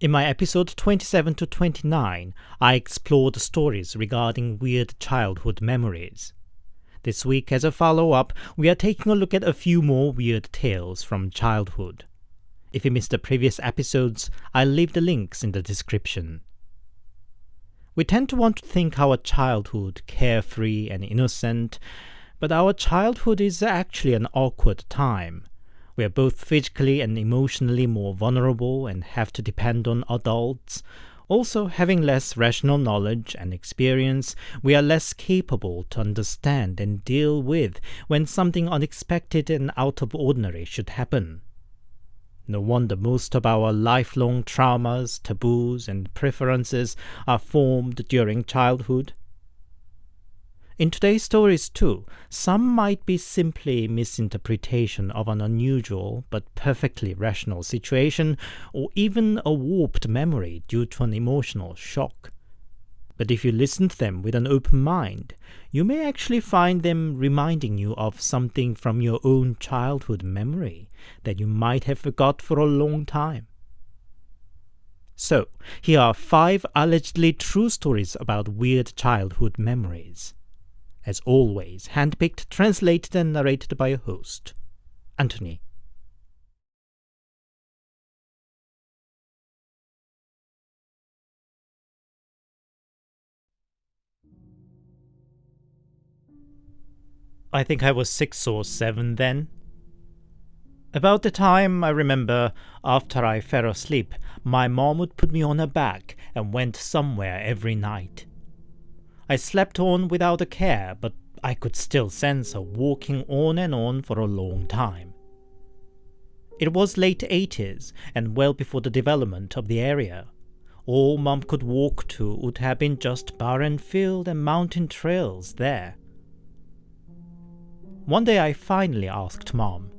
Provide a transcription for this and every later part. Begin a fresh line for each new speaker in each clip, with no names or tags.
In my episode 27 to 29, I explored stories regarding weird childhood memories. This week, as a follow-up, we are taking a look at a few more weird tales from childhood. If you missed the previous episodes, I'll leave the links in the description. We tend to want to think our childhood carefree and innocent, but our childhood is actually an awkward time. We are both physically and emotionally more vulnerable and have to depend on adults. Also, having less rational knowledge and experience, we are less capable to understand and deal with when something unexpected and out of ordinary should happen. No wonder most of our lifelong traumas, taboos, and preferences are formed during childhood. In today's stories too, some might be simply misinterpretation of an unusual but perfectly rational situation, or even a warped memory due to an emotional shock. But if you listen to them with an open mind, you may actually find them reminding you of something from your own childhood memory that you might have forgot for a long time. So, here are 5 allegedly true stories about weird childhood memories. As always, handpicked, translated and narrated by your host, Anthony. I think I was 6 or 7 then. About the time I remember, after I fell asleep, my mom would put me on her back and went somewhere every night. I slept on without a care, but I could still sense her walking on and on for a long time. It was late 80s and well before the development of the area. All Mom could walk to would have been just barren field and mountain trails there. One day I finally asked Mom,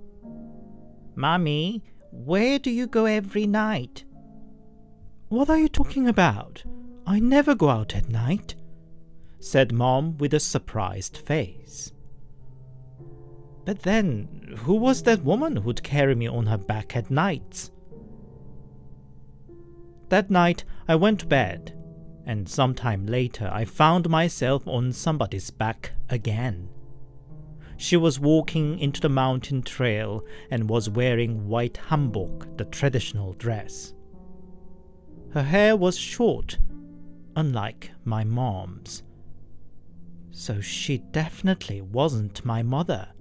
"Mommy, where do you go every night?" "What are you talking about? I never go out at night," said Mom with a surprised face. "But then, who was that woman who'd carry me on her back at nights?" That night I went to bed, and sometime later I found myself on somebody's back again. She was walking into the mountain trail and was wearing white hanbok, the traditional dress. Her hair was short, unlike my mom's. So she definitely wasn't my mother.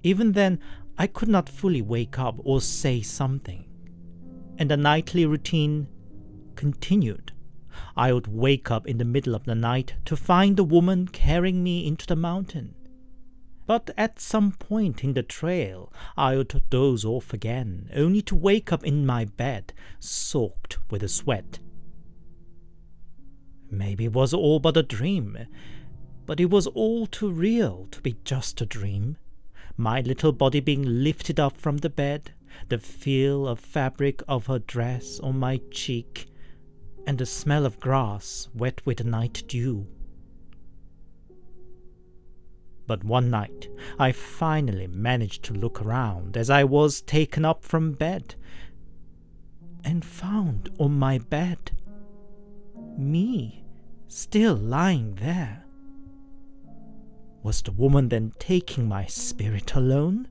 Even then, I could not fully wake up or say something, and the nightly routine continued. I would wake up in the middle of the night to find the woman carrying me into the mountain. But at some point in the trail, I would doze off again, only to wake up in my bed, soaked with sweat. Maybe it was all but a dream, but it was all too real to be just a dream. My little body being lifted up from the bed, the feel of fabric of her dress on my cheek, and the smell of grass wet with night dew. But one night, I finally managed to look around as I was taken up from bed, and found on my bed me still lying there. Was the woman then taking my spirit alone?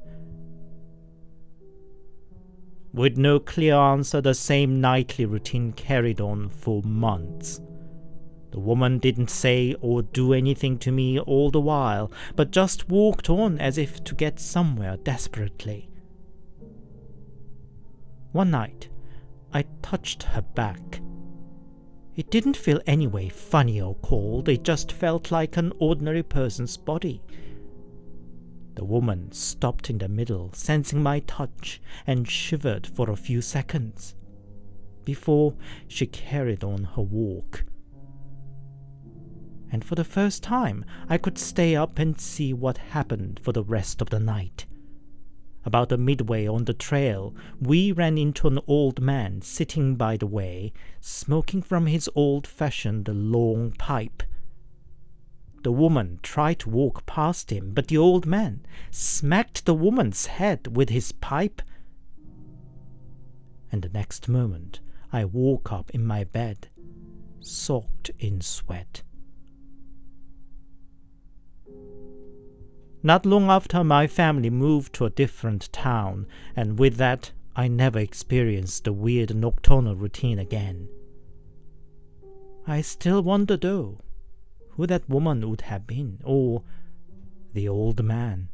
With no clear answer, the same nightly routine carried on for months. The woman didn't say or do anything to me all the while, but just walked on as if to get somewhere desperately. One night, I touched her back. It didn't feel any way funny or cold, it just felt like an ordinary person's body. The woman stopped in the middle, sensing my touch, and shivered for a few seconds, before she carried on her walk. And for the first time, I could stay up and see what happened for the rest of the night. About midway on the trail, we ran into an old man sitting by the way, smoking from his old-fashioned long pipe. The woman tried to walk past him, but the old man smacked the woman's head with his pipe. And the next moment, I woke up in my bed, soaked in sweat. Not long after, my family moved to a different town, and with that, I never experienced the weird nocturnal routine again. I still wonder, though, who that woman would have been, or the old man.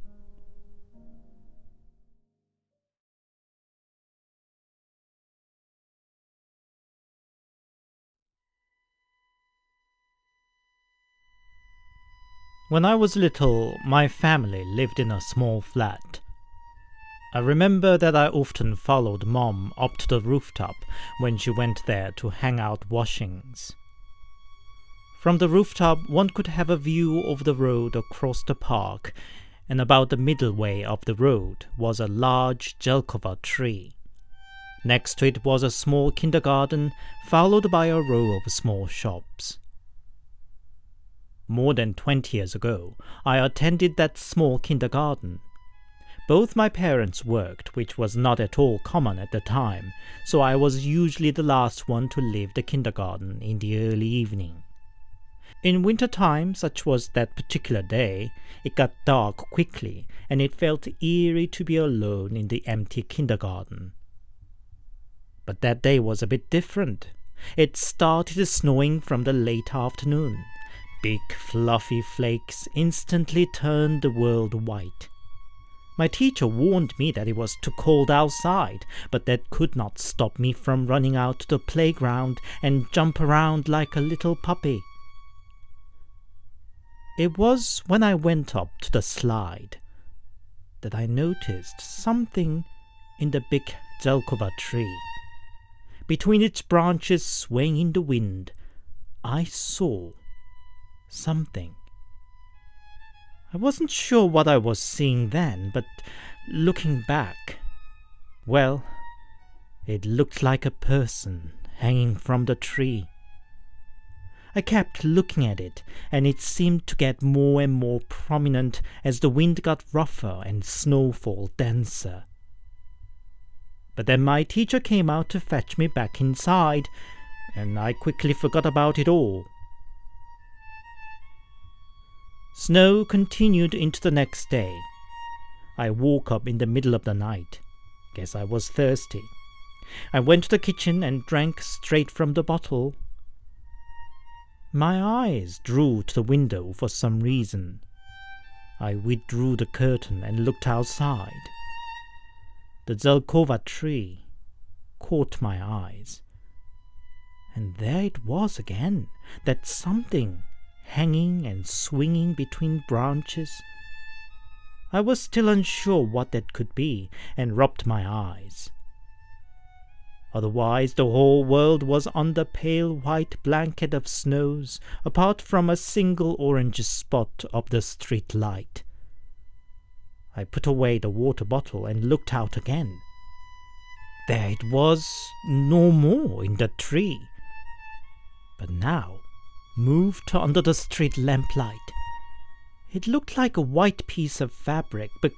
When I was little, my family lived in a small flat. I remember that I often followed Mom up to the rooftop when she went there to hang out washings. From the rooftop, one could have a view of the road across the park, and about the middle way of the road was a large jelkova tree. Next to it was a small kindergarten, followed by a row of small shops. More than 20 years ago, I attended that small kindergarten. Both my parents worked, which was not at all common at the time, so I was usually the last one to leave the kindergarten in the early evening. In winter time, such was that particular day, it got dark quickly, and it felt eerie to be alone in the empty kindergarten. But that day was a bit different. It started snowing from the late afternoon. Big fluffy flakes instantly turned the world white. My teacher warned me that it was too cold outside, but that could not stop me from running out to the playground and jump around like a little puppy. It was when I went up to the slide that I noticed something in the big jelkova tree. Between its branches swaying in the wind, I saw something. I wasn't sure what I was seeing then, but looking back, well, it looked like a person hanging from the tree. I kept looking at it, and it seemed to get more and more prominent as the wind got rougher and snowfall denser. But then my teacher came out to fetch me back inside, and I quickly forgot about it all. Snow continued into the next day. I woke up in the middle of the night. Guess I was thirsty. I went to the kitchen and drank straight from the bottle. My eyes drew to the window for some reason. I withdrew the curtain and looked outside. The jelkova tree caught my eyes. And there it was again, that something hanging and swinging between branches. I was still unsure what that could be, and rubbed my eyes. Otherwise, the whole world was under pale white blanket of snows, apart from a single orange spot of the street light. I put away the water bottle and looked out again. There it was no more in the tree, but now moved to under the street lamplight. It looked like a white piece of fabric, but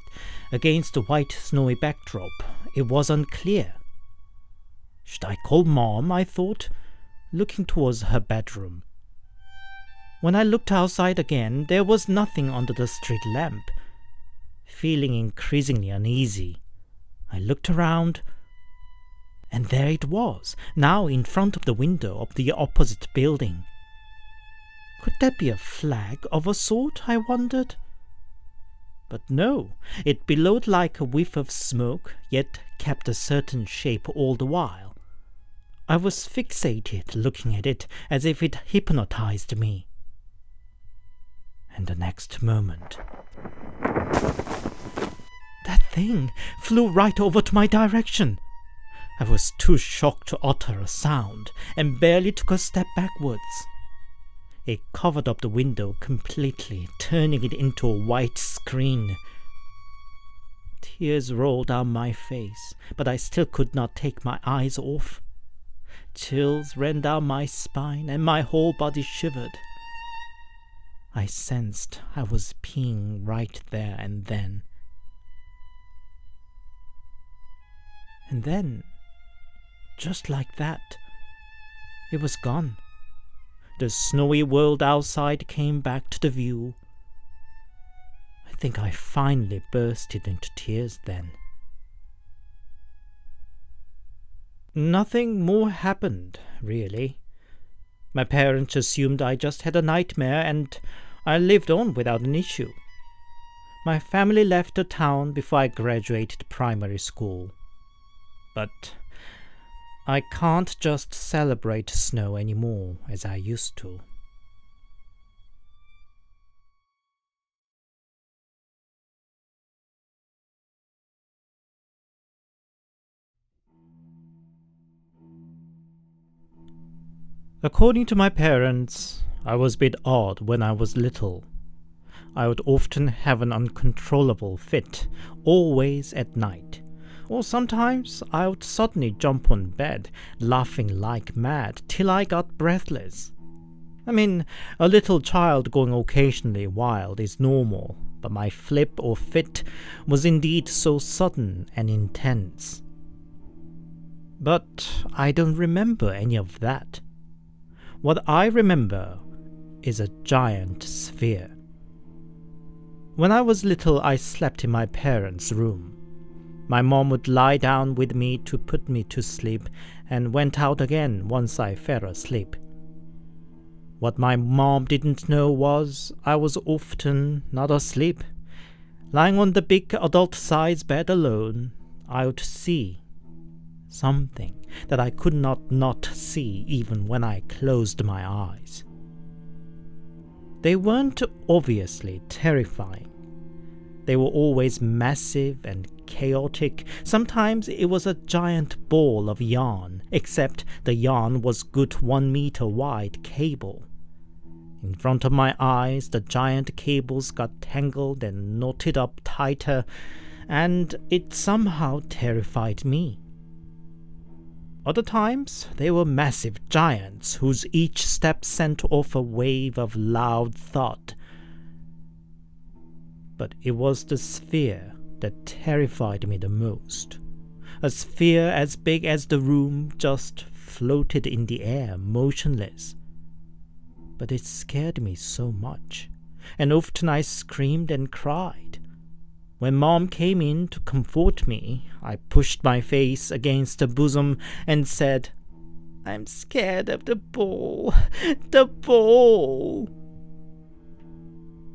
against the white snowy backdrop, it was unclear. Should I call Mom, I thought, looking towards her bedroom. When I looked outside again, there was nothing under the street lamp. Feeling increasingly uneasy, I looked around, and there it was, now in front of the window of the opposite building. Could that be a flag of a sort, I wondered? But no, it billowed like a whiff of smoke, yet kept a certain shape all the while. I was fixated looking at it as if it hypnotized me. And the next moment, that thing flew right over to my direction. I was too shocked to utter a sound, and barely took a step backwards. It covered up the window completely, turning it into a white screen. Tears rolled down my face, but I still could not take my eyes off. Chills ran down my spine, and my whole body shivered. I sensed I was peeing right there and then. And then, just like that, It was gone. The snowy world outside came back to the view. I think I finally bursted into tears then. Nothing more happened, really. My parents assumed I just had a nightmare and I lived on without an issue. My family left the town before I graduated primary school. But I can't just celebrate snow anymore as I used to. According to my parents, I was a bit odd when I was little. I would often have an uncontrollable fit, always at night. Or sometimes I would suddenly jump on bed, laughing like mad, till I got breathless. I mean, a little child going occasionally wild is normal, but my flip or fit was indeed so sudden and intense. But I don't remember any of that. What I remember is a giant sphere. When I was little, I slept in my parents' room. My mom would lie down with me to put me to sleep and went out again once I fell asleep. What my mom didn't know was I was often not asleep. Lying on the big adult-sized bed alone, I would see something that I could not see even when I closed my eyes. They weren't obviously terrifying. They were always massive and chaotic. Sometimes it was a giant ball of yarn, except the yarn was good 1 meter wide cable. In front of my eyes, the giant cables got tangled and knotted up tighter, and it somehow terrified me. Other times, they were massive giants whose each step sent off a wave of loud thud. But it was the sphere that terrified me the most. A sphere as big as the room just floated in the air, motionless. But it scared me so much, and often I screamed and cried. When Mom came in to comfort me, I pushed my face against her bosom and said, "I'm scared of the ball, the ball."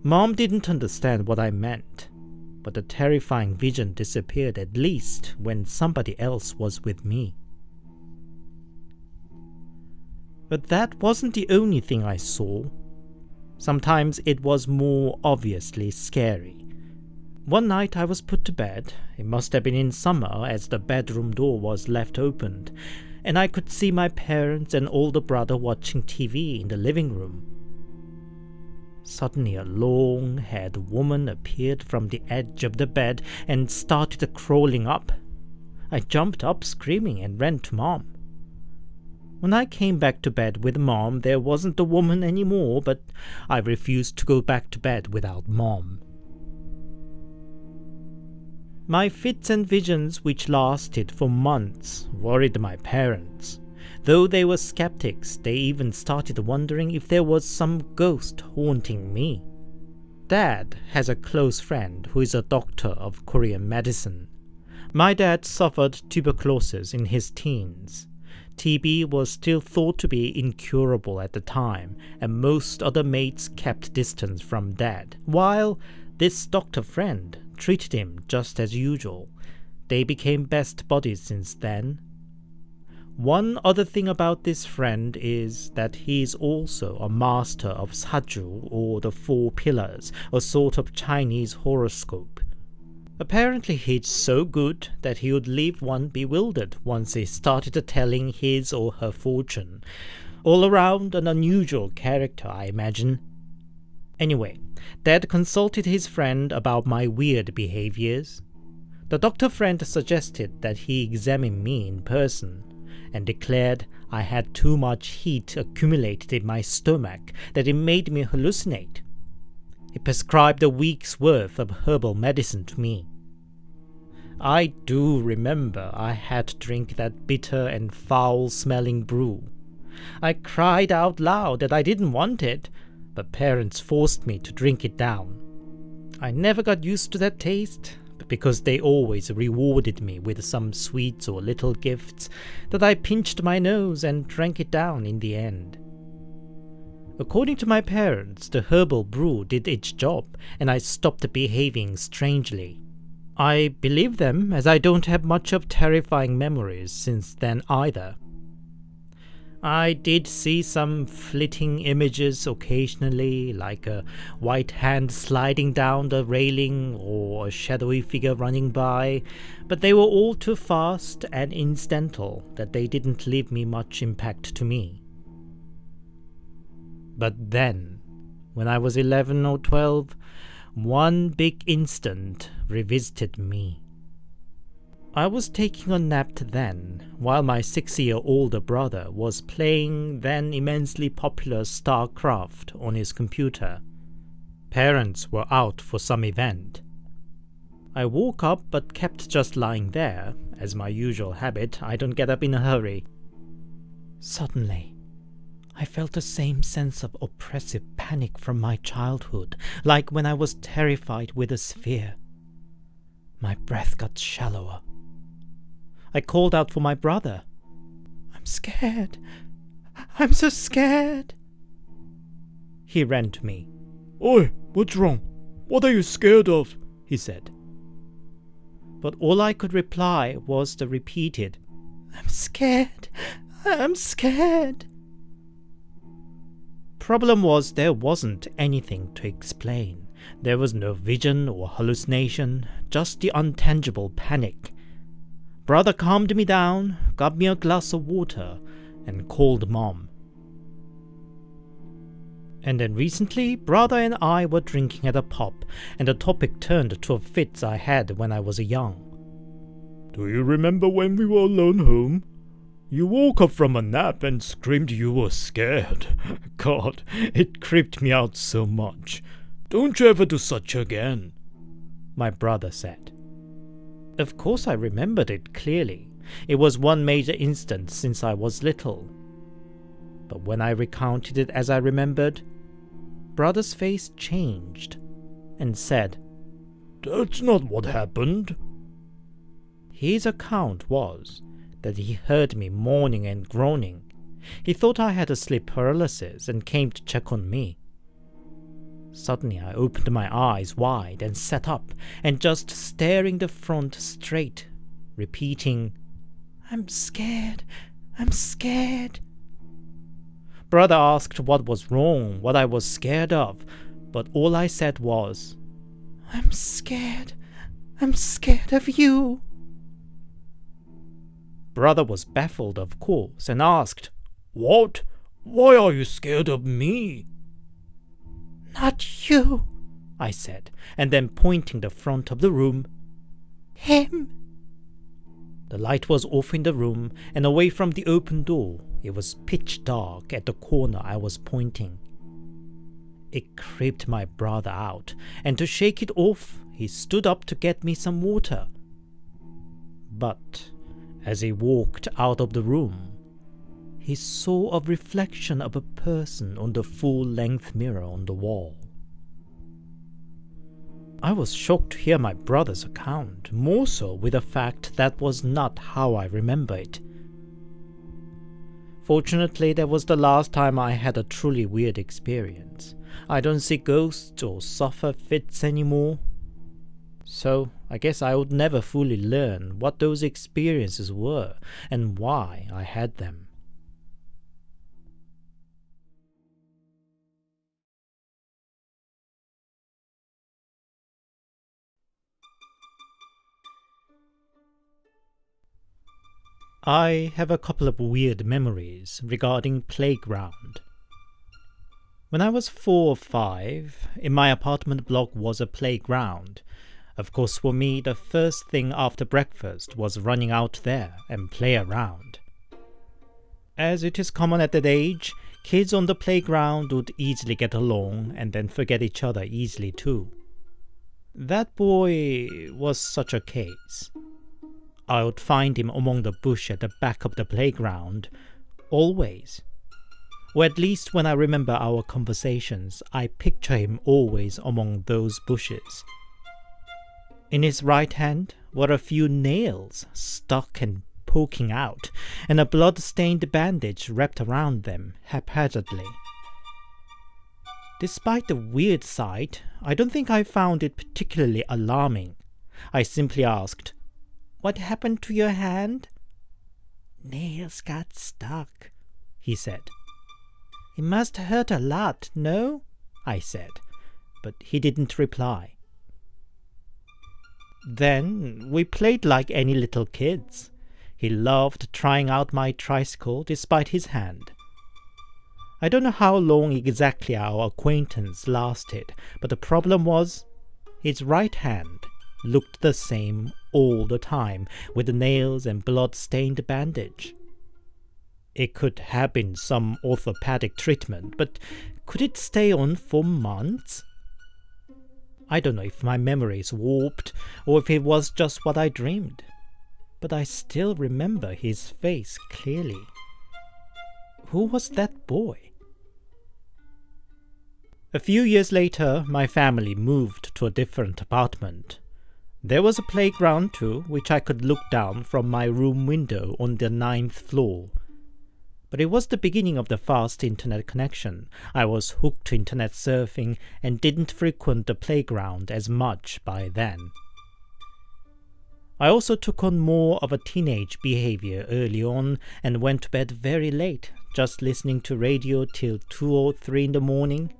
Mom didn't understand what I meant, but the terrifying vision disappeared at least when somebody else was with me. But that wasn't the only thing I saw. Sometimes it was more obviously scary. One night I was put to bed. It must have been in summer, as the bedroom door was left opened, and I could see my parents and older brother watching TV in the living room. Suddenly a long-haired woman appeared from the edge of the bed and started crawling up. I jumped up screaming and ran to Mom. When I came back to bed with Mom, there wasn't the woman anymore, but I refused to go back to bed without Mom. My fits and visions, which lasted for months, worried my parents. Though they were skeptics, they even started wondering if there was some ghost haunting me. Dad has a close friend who is a doctor of Korean medicine. My dad suffered tuberculosis in his teens. TB was still thought to be incurable at the time, and most other mates kept distance from Dad, while this doctor friend treated him just as usual. They became best buddies since then. One other thing about this friend is that he is also a master of Saju, or the Four Pillars, a sort of Chinese horoscope. Apparently he's so good that he would leave one bewildered once he started telling his or her fortune. All around an unusual character, I imagine. Anyway, Dad consulted his friend about my weird behaviors. The doctor friend suggested that he examine me in person, and declared I had too much heat accumulated in my stomach, that it made me hallucinate. He prescribed a week's worth of herbal medicine to me. I do remember I had to drink that bitter and foul-smelling brew. I cried out loud that I didn't want it, but parents forced me to drink it down. I never got used to that taste, because they always rewarded me with some sweets or little gifts that I pinched my nose and drank it down in the end. According to my parents, the herbal brew did its job and I stopped behaving strangely. I believe them, as I don't have much of terrifying memories since then either. I did see some flitting images occasionally, like a white hand sliding down the railing or a shadowy figure running by, but they were all too fast and incidental that they didn't leave me much impact to me. But then, when I was 11 or 12, one big instant revisited me. I was taking a nap then, while my 6-year-older brother was playing then immensely popular StarCraft on his computer. Parents were out for some event. I woke up but kept just lying there. As my usual habit, I don't get up in a hurry. Suddenly, I felt the same sense of oppressive panic from my childhood, like when I was terrified with a sphere. My breath got shallower. I called out for my brother. "I'm scared. I'm so scared." He ran to me. "Oi, what's wrong? What are you scared of?" he said. But all I could reply was the repeated, "I'm scared. I'm scared." Problem was there wasn't anything to explain. There was no vision or hallucination, just the untangible panic. Brother calmed me down, got me a glass of water, and called Mom. And then recently, brother and I were drinking at a pub, and the topic turned to fits I had when I was young. "Do you remember when we were alone home? You woke up from a nap and screamed you were scared. God, it creeped me out so much. Don't you ever do such again," my brother said. Of course I remembered it clearly. It was one major instance since I was little. But when I recounted it as I remembered, brother's face changed and said, "That's not what happened." His account was that he heard me moaning and groaning. He thought I had a sleep paralysis and came to check on me. Suddenly I opened my eyes wide and sat up and just staring the front straight, repeating, "I'm scared, I'm scared." Brother asked what was wrong, what I was scared of, but all I said was, I'm scared of you." Brother was baffled, of course, and asked, "What? Why are you scared of me?" "Not you," I said, and then pointing the front of the room, "Him." The light was off in the room, and away from the open door, it was pitch dark at the corner I was pointing. It creeped my brother out, and to shake it off, he stood up to get me some water. But as he walked out of the room, he saw a reflection of a person on the full-length mirror on the wall. I was shocked to hear my brother's account, more so with the fact that was not how I remember it. Fortunately, that was the last time I had a truly weird experience. I don't see ghosts or suffer fits anymore. So I guess I would never fully learn what those experiences were and why I had them. I have a couple of weird memories regarding playground. When I was 4 or 5, in my apartment block was a playground. Of course, for me, the first thing after breakfast was running out there and play around. As it is common at that age, kids on the playground would easily get along and then forget each other easily too. That boy was such a case. I would find him among the bush at the back of the playground, always, Or at least when I remember our conversations, I picture him always among those bushes. In his right hand were a few nails stuck and poking out, and a blood-stained bandage wrapped around them haphazardly. Despite the weird sight, I don't think I found it particularly alarming. I simply asked, "What happened to your hand?" "Nails got stuck," he said. "It must hurt a lot, no?" I said, but he didn't reply. Then we played like any little kids. He loved trying out my tricycle despite his hand. I don't know how long exactly our acquaintance lasted, but the problem was his right hand looked the same all the time, with the nails and blood-stained bandage. It could have been some orthopedic treatment, but could it stay on for months? I don't know if my memory is warped or if it was just what I dreamed, but I still remember his face clearly. Who was that boy? A few years later, my family moved to a different apartment. There was a playground too, which I could look down from my room window on the 9th floor. But it was the beginning of the fast internet connection. I was hooked to internet surfing and didn't frequent the playground as much by then. I also took on more of a teenage behavior early on and went to bed very late, just listening to radio till 2 or 3 in the morning.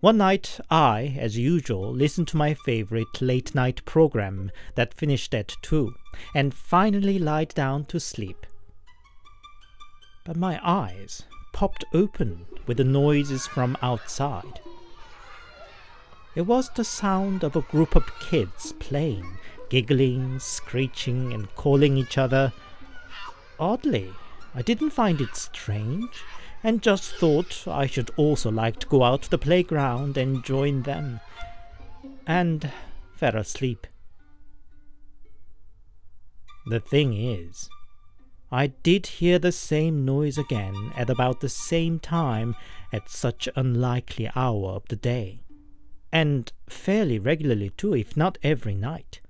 One night I, as usual, listened to my favorite late-night program that finished at 2 and finally lied down to sleep. But my eyes popped open with the noises from outside. It was the sound of a group of kids playing, giggling, screeching, and calling each other. Oddly, I didn't find it strange, and just thought I should also like to go out to the playground and join them, and fell asleep. The thing is, I did hear the same noise again at about the same time at such an unlikely hour of the day, and fairly regularly too, if not every night.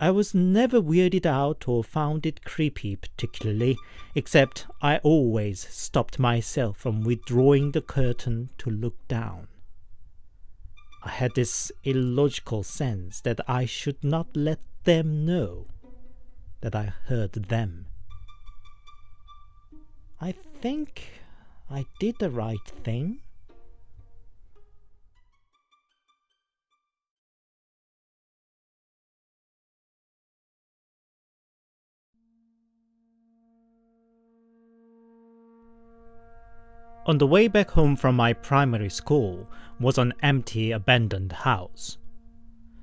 I was never weirded out or found it creepy particularly, except I always stopped myself from withdrawing the curtain to look down. I had this illogical sense that I should not let them know that I heard them. I think I did the right thing. On the way back home from my primary school was an empty, abandoned house.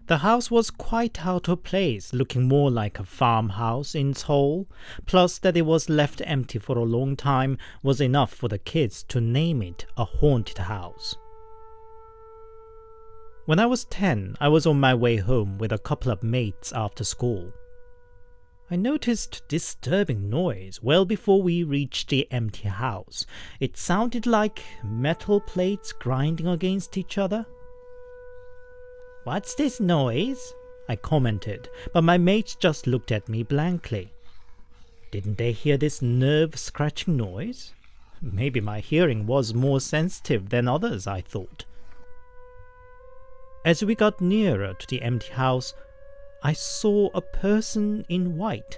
The house was quite out of place, looking more like a farmhouse in its whole, plus that it was left empty for a long time was enough for the kids to name it a haunted house. When I was 10, I was on my way home with a couple of mates after school. I noticed disturbing noise well before we reached the empty house. It sounded like metal plates grinding against each other. "What's this noise?" I commented, but my mates just looked at me blankly. Didn't they hear this nerve-scratching noise? Maybe my hearing was more sensitive than others, I thought. As we got nearer to the empty house, I saw a person in white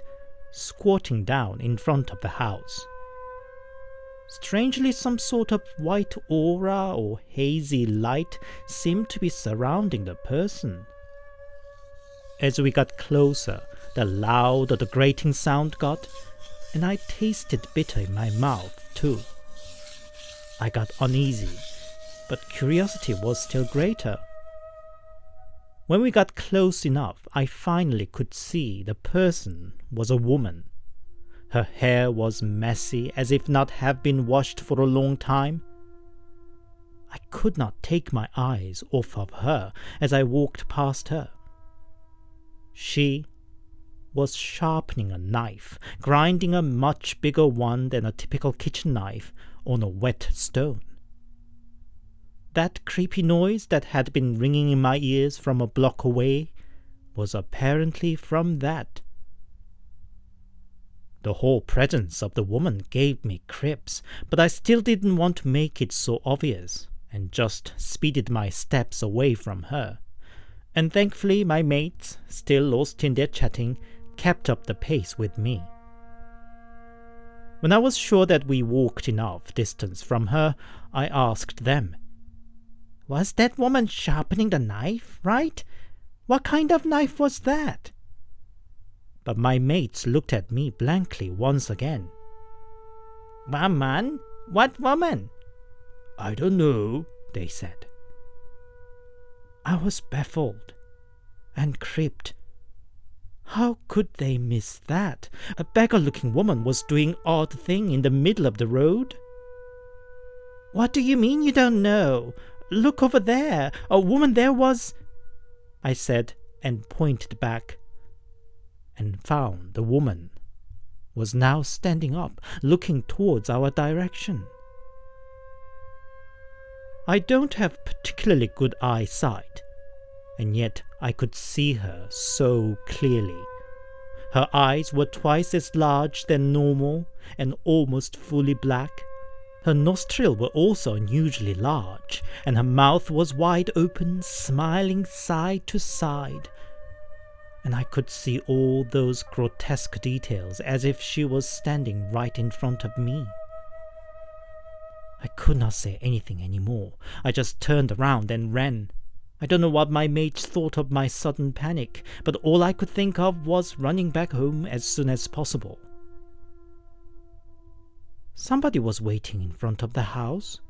squatting down in front of the house. Strangely, some sort of white aura or hazy light seemed to be surrounding the person. As we got closer, the louder the grating sound got, and I tasted bitter in my mouth too. I got uneasy, but curiosity was still greater. When we got close enough, I finally could see the person was a woman. Her hair was messy, as if not have been washed for a long time. I could not take my eyes off of her as I walked past her. She was sharpening a knife, grinding a much bigger one than a typical kitchen knife, on a wet stone. That creepy noise that had been ringing in my ears from a block away was apparently from that. The whole presence of the woman gave me creeps, but I still didn't want to make it so obvious, and just speeded my steps away from her. And thankfully my mates, still lost in their chatting, kept up the pace with me. When I was sure that we walked enough distance from her, I asked them, "Was that woman sharpening the knife, right? What kind of knife was that?" But my mates looked at me blankly once again. "Woman? What woman?" "I don't know," they said. I was baffled and creeped. How could they miss that? A beggar-looking woman was doing odd thing in the middle of the road. "What do you mean you don't know? Look over there. A woman there was—" I said, and pointed back, and found the woman was now standing up, looking towards our direction. I don't have particularly good eyesight, and yet I could see her so clearly. Her eyes were twice as large than normal and almost fully black. Her nostrils were also unusually large, and her mouth was wide open, smiling side to side. And I could see all those grotesque details as if she was standing right in front of me. I could not say anything anymore. I just turned around and ran. I don't know what my mates thought of my sudden panic, but all I could think of was running back home as soon as possible. Somebody was waiting in front of the house.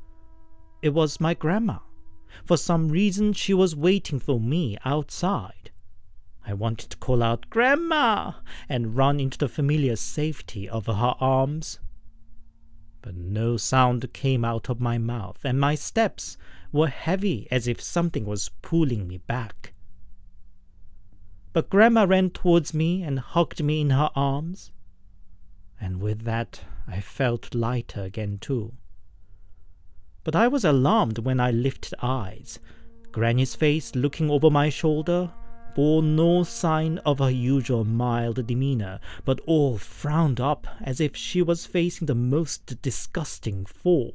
It was my grandma. For some reason, she was waiting for me outside. I wanted to call out, "Grandma!" and run into the familiar safety of her arms. But no sound came out of my mouth, and my steps were heavy as if something was pulling me back. But Grandma ran towards me and hugged me in her arms. And with that, I felt lighter again too. But I was alarmed when I lifted eyes. Granny's face, looking over my shoulder, bore no sign of her usual mild demeanor, but all frowned up as if she was facing the most disgusting foe.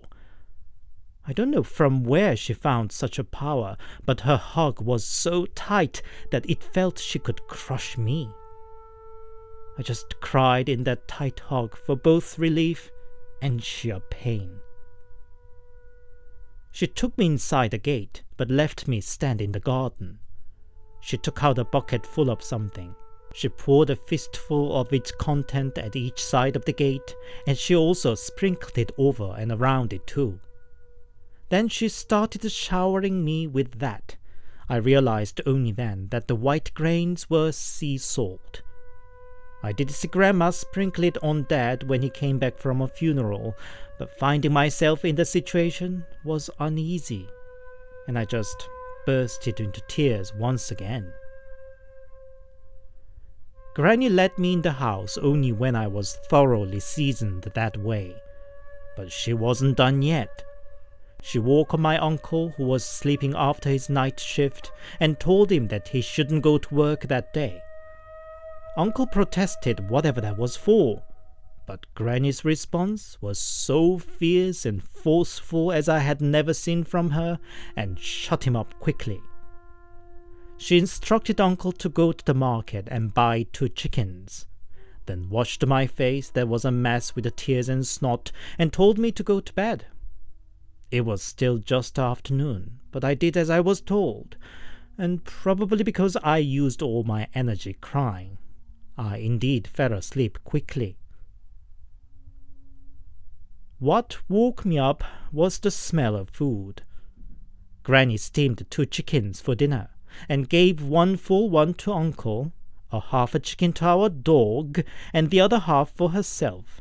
I don't know from where she found such a power, but her hug was so tight that it felt she could crush me. I just cried in that tight hug for both relief and sheer pain. She took me inside the gate, but left me stand in the garden. She took out a bucket full of something. She poured a fistful of its content at each side of the gate, and she also sprinkled it over and around it too. Then she started showering me with that. I realized only then that the white grains were sea salt. I did see Grandma sprinkle it on Dad when he came back from a funeral, but finding myself in the situation was uneasy, and I just bursted into tears once again. Granny let me in the house only when I was thoroughly seasoned that way, but she wasn't done yet. She woke up my uncle, who was sleeping after his night shift, and told him that he shouldn't go to work that day. Uncle protested whatever that was for, but Granny's response was so fierce and forceful as I had never seen from her, and shut him up quickly. She instructed Uncle to go to the market and buy 2 chickens, then washed my face that was a mess with the tears and snot, and told me to go to bed. It was still just afternoon, but I did as I was told, and probably because I used all my energy crying, I indeed fell asleep quickly. What woke me up was the smell of food. Granny steamed 2 chickens for dinner, and gave one full one to Uncle, a half a chicken to our dog, and the other half for herself.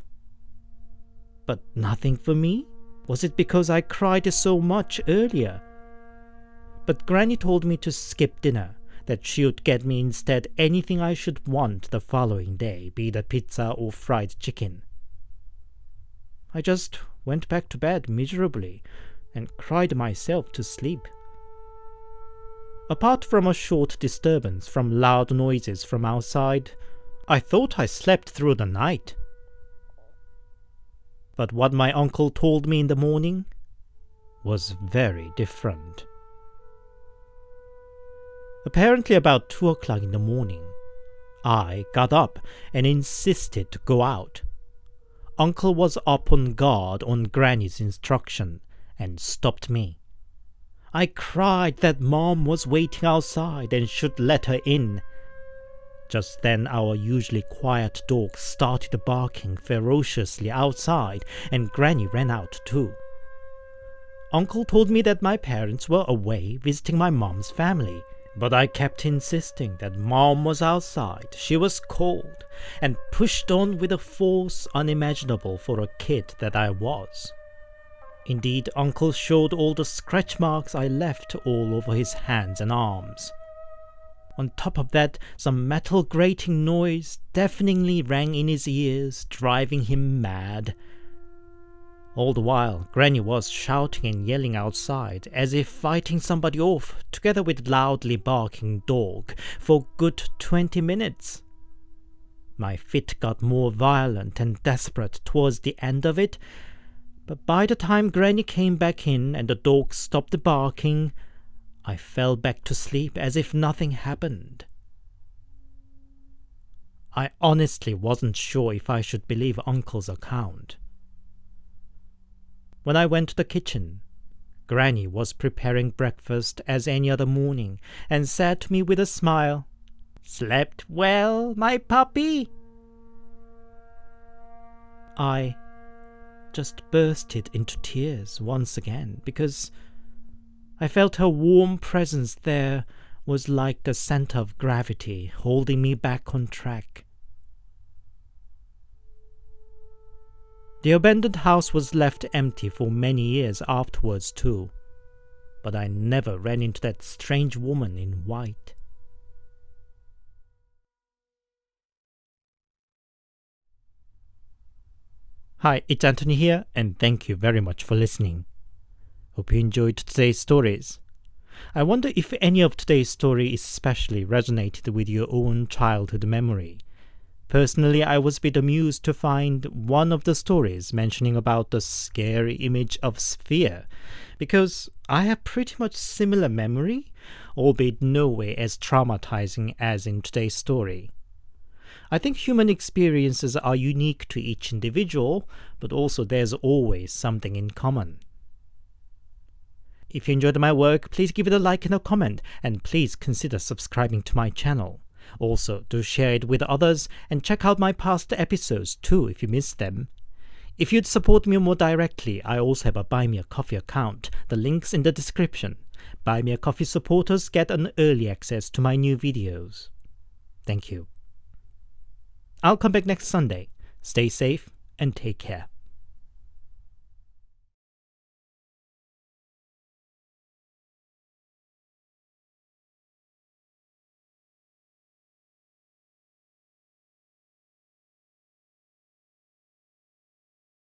But nothing for me? Was it because I cried so much earlier? But Granny told me to skip dinner, that she would get me instead anything I should want the following day, be it pizza or fried chicken. I just went back to bed miserably and cried myself to sleep. Apart from a short disturbance from loud noises from outside, I thought I slept through the night. But what my uncle told me in the morning was very different. Apparently about 2 o'clock in the morning, I got up and insisted to go out. Uncle was up on guard on Granny's instruction and stopped me. I cried that Mom was waiting outside and should let her in. Just then our usually quiet dog started barking ferociously outside, and Granny ran out too. Uncle told me that my parents were away visiting my mom's family, but I kept insisting that Mom was outside, she was cold, and pushed on with a force unimaginable for a kid that I was. Indeed, Uncle showed all the scratch marks I left all over his hands and arms. On top of that, some metal grating noise deafeningly rang in his ears, driving him mad. All the while, Granny was shouting and yelling outside, as if fighting somebody off, together with loudly barking dog, for good 20 minutes. My fit got more violent and desperate towards the end of it, but by the time Granny came back in and the dog stopped barking, I fell back to sleep as if nothing happened. I honestly wasn't sure if I should believe Uncle's account. When I went to the kitchen, Granny was preparing breakfast as any other morning and said to me with a smile, "Slept well, my puppy?" I just bursted into tears once again because I felt her warm presence there was like the center of gravity holding me back on track. The abandoned house was left empty for many years afterwards too, but I never ran into that strange woman in white. Hi, it's Anthony here, and thank you very much for listening. Hope you enjoyed today's stories. I wonder if any of today's story especially resonated with your own childhood memory. Personally, I was a bit amused to find one of the stories mentioning about the scary image of sphere, because I have pretty much similar memory, albeit no way as traumatizing as in today's story. I think human experiences are unique to each individual, but also there's always something in common. If you enjoyed my work, please give it a like and a comment, and please consider subscribing to my channel. Also, do share it with others, and check out my past episodes too if you missed them. If you'd support me more directly, I also have a Buy Me a Coffee account. The link's in the description. Buy Me a Coffee supporters get an early access to my new videos. Thank you. I'll come back next Sunday. Stay safe and take care.